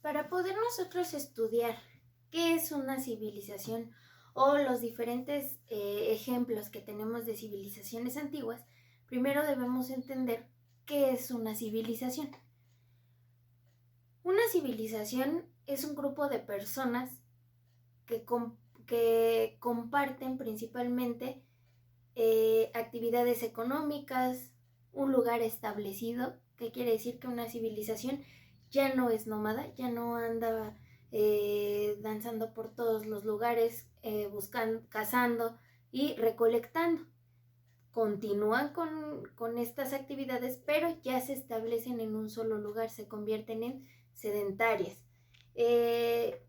Para poder nosotros estudiar qué es una civilización o los diferentes ejemplos que tenemos de civilizaciones antiguas, primero debemos entender qué es una civilización. Una civilización es un grupo de personas que comparten principalmente actividades económicas, un lugar establecido, que quiere decir que una civilización ya no es nómada, ya no anda danzando por todos los lugares, buscando, cazando y recolectando. Continúan con estas actividades, pero ya se establecen en un solo lugar, se convierten en sedentarias.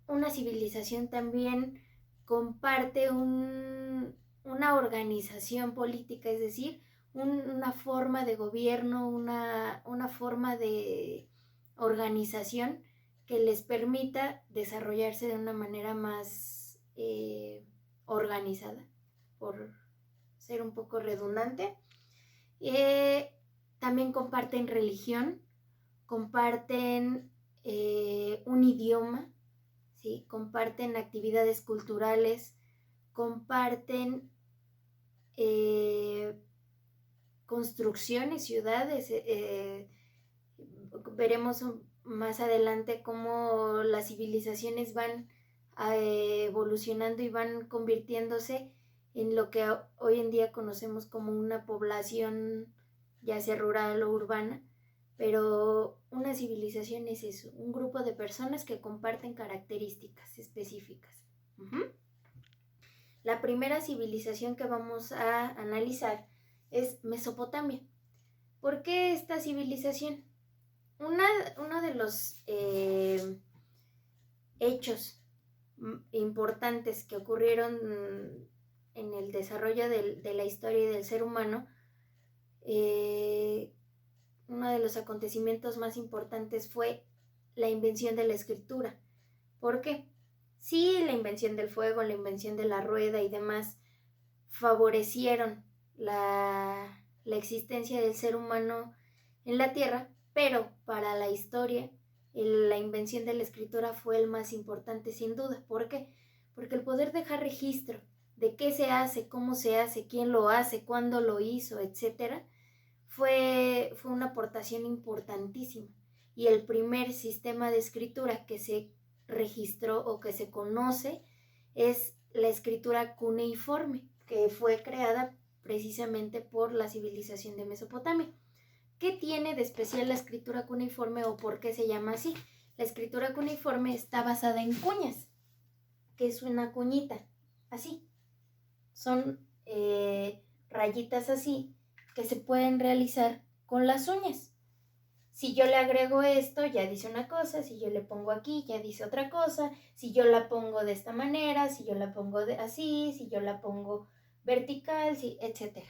Una civilización también comparte una organización política, es decir, una forma de gobierno, una forma de organización que les permita desarrollarse de una manera más organizada, por ser un poco redundante. También comparten religión, comparten un idioma, ¿sí? Comparten actividades culturales, comparten construcciones, ciudades. Veremos más adelante cómo las civilizaciones van evolucionando y van convirtiéndose en lo que hoy en día conocemos como una población, ya sea rural o urbana, pero una civilización es eso, un grupo de personas que comparten características específicas. La primera civilización que vamos a analizar es Mesopotamia. ¿Por qué esta civilización? Uno de los hechos importantes que ocurrieron en el desarrollo de la historia y del ser humano, uno de los acontecimientos más importantes fue la invención de la escritura. ¿Por qué? Sí, la invención del fuego, la invención de la rueda y demás favorecieron la existencia del ser humano en la Tierra, pero para la historia la invención de la escritura fue el más importante sin duda. ¿Por qué? Porque el poder dejar registro de qué se hace, cómo se hace, quién lo hace, cuándo lo hizo, etc., fue una aportación importantísima. Y el primer sistema de escritura que se registró o que se conoce es la escritura cuneiforme, que fue creada precisamente por la civilización de Mesopotamia. ¿Qué tiene de especial la escritura cuneiforme o por qué se llama así? La escritura cuneiforme está basada en cuñas, que es una cuñita, así. Son rayitas así que se pueden realizar con las uñas. Si yo le agrego esto, ya dice una cosa. Si yo le pongo aquí, ya dice otra cosa. Si yo la pongo de esta manera, si yo la pongo así, si yo la pongo vertical, sí, etc.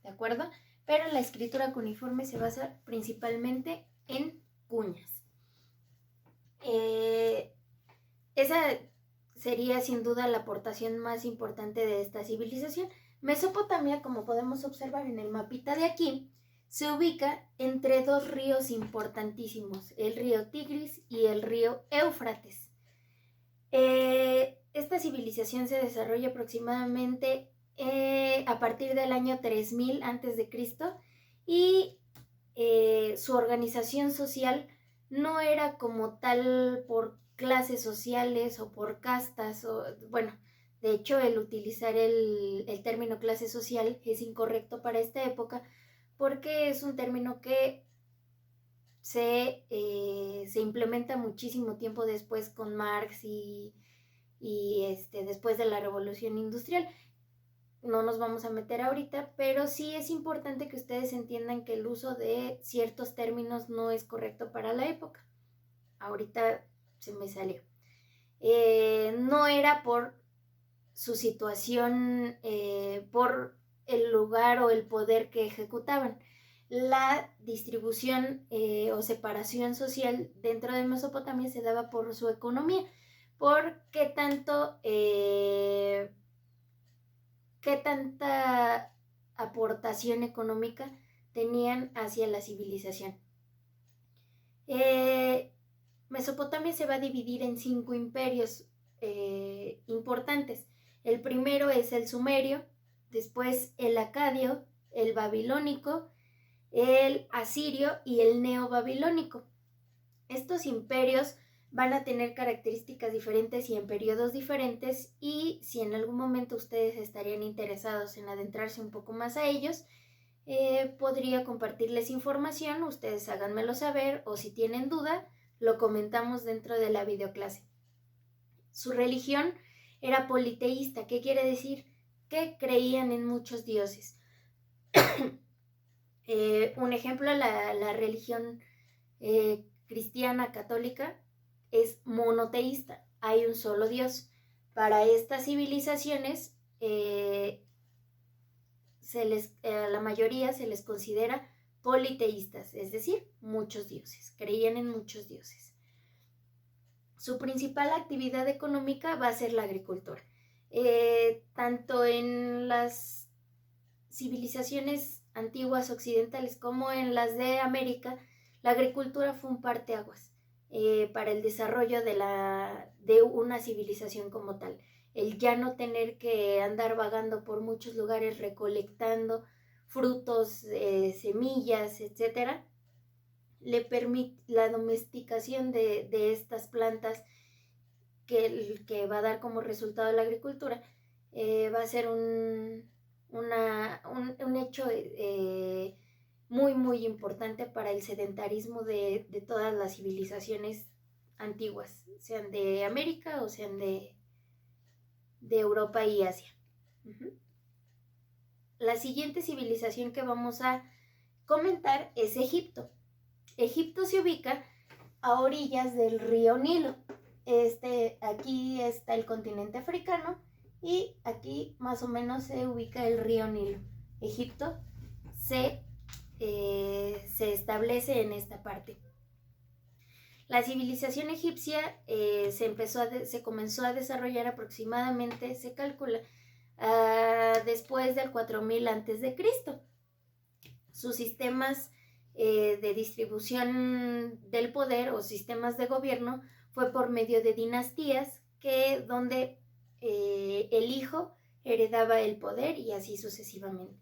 ¿De acuerdo? Pero la escritura cuneiforme se basa principalmente en cuñas. Esa sería sin duda la aportación más importante de esta civilización. Mesopotamia, como podemos observar en el mapita de aquí, se ubica entre dos ríos importantísimos, el río Tigris y el río Éufrates. Esta civilización se desarrolla aproximadamente a partir del año 3000 a.C. y su organización social no era como tal por clases sociales o por castas, bueno, de hecho el utilizar el término clase social es incorrecto para esta época porque es un término que se implementa muchísimo tiempo después con Marx y después de la Revolución Industrial. No nos vamos a meter ahorita, pero sí es importante que ustedes entiendan que el uso de ciertos términos no es correcto para la época. Ahorita se me salió. No era por su situación, por el lugar o el poder que ejecutaban. La distribución o separación social dentro de Mesopotamia se daba por su economía, por qué tanta aportación económica tenían hacia la civilización. Mesopotamia se va a dividir en 5 imperios importantes. El primero es el sumerio, después el acadio, el babilónico, el asirio y el neobabilónico. Estos imperios van a tener características diferentes y en periodos diferentes, y si en algún momento ustedes estarían interesados en adentrarse un poco más a ellos, podría compartirles información, ustedes háganmelo saber, o si tienen duda, lo comentamos dentro de la videoclase. Su religión era politeísta. ¿Qué quiere decir? Que creían en muchos dioses. Un ejemplo, la religión cristiana católica es monoteísta, hay un solo Dios. Para estas civilizaciones, a la mayoría se les considera politeístas, es decir, muchos dioses, creían en muchos dioses. Su principal actividad económica va a ser la agricultura. Tanto en las civilizaciones antiguas occidentales como en las de América, la agricultura fue un parteaguas para el desarrollo de una civilización como tal. El ya no tener que andar vagando por muchos lugares recolectando frutos, semillas, etc., le permite la domesticación de estas plantas que va a dar como resultado la agricultura. Va a ser un hecho muy, muy importante para el sedentarismo de todas las civilizaciones antiguas, sean de América o sean de Europa y Asia. La siguiente civilización que vamos a comentar es Egipto. Egipto se ubica a orillas del río Nilo. Aquí está el continente africano y aquí más o menos se ubica el río Nilo. Egipto se establece en esta parte. La civilización egipcia se comenzó a desarrollar aproximadamente, se calcula, después del 4000 a.C. Sus sistemas de distribución del poder o sistemas de gobierno fue por medio de dinastías, donde el hijo heredaba el poder y así sucesivamente.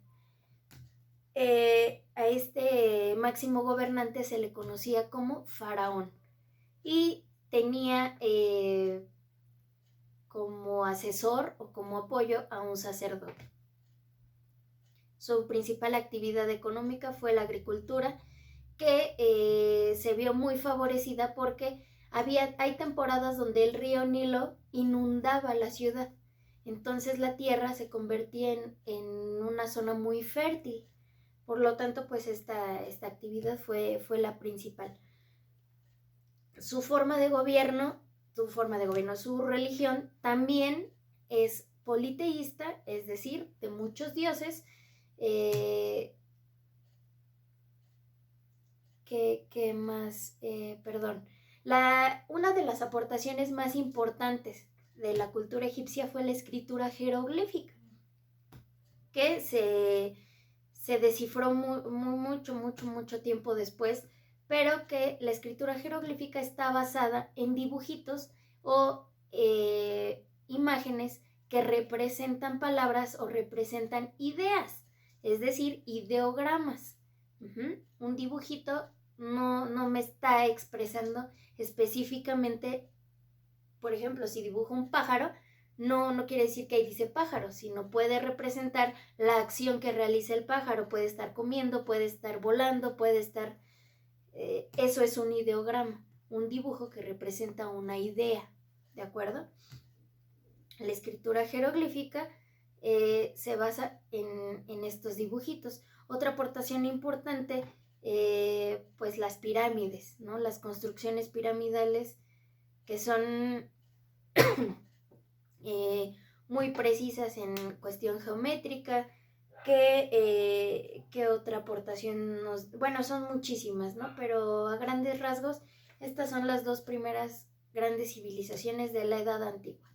A este máximo gobernante se le conocía como faraón y tenía como asesor o como apoyo a un sacerdote. Su principal actividad económica fue la agricultura, que se vio muy favorecida porque hay temporadas donde el río Nilo inundaba la ciudad. Entonces la tierra se convertía en una zona muy fértil. Por lo tanto, pues esta actividad fue la principal. Su forma de gobierno, su religión también es politeísta, es decir, de muchos dioses. ¿Qué más? Una de las aportaciones más importantes de la cultura egipcia fue la escritura jeroglífica, que se descifró mucho tiempo después, pero que la escritura jeroglífica está basada en dibujitos o imágenes que representan palabras o representan ideas, es decir, ideogramas. Un dibujito no me está expresando específicamente. Por ejemplo, si dibujo un pájaro, no quiere decir que ahí dice pájaro, sino puede representar la acción que realiza el pájaro. Puede estar comiendo, puede estar volando, puede estar... eso es un ideograma, un dibujo que representa una idea, ¿de acuerdo? La escritura jeroglífica se basa en estos dibujitos. Otra aportación importante, pues las pirámides, ¿no? Las construcciones piramidales que son muy precisas en cuestión geométrica. ¿Qué otra aportación bueno, son muchísimas, ¿no? Pero a grandes rasgos, estas son las dos primeras grandes civilizaciones de la Edad Antigua.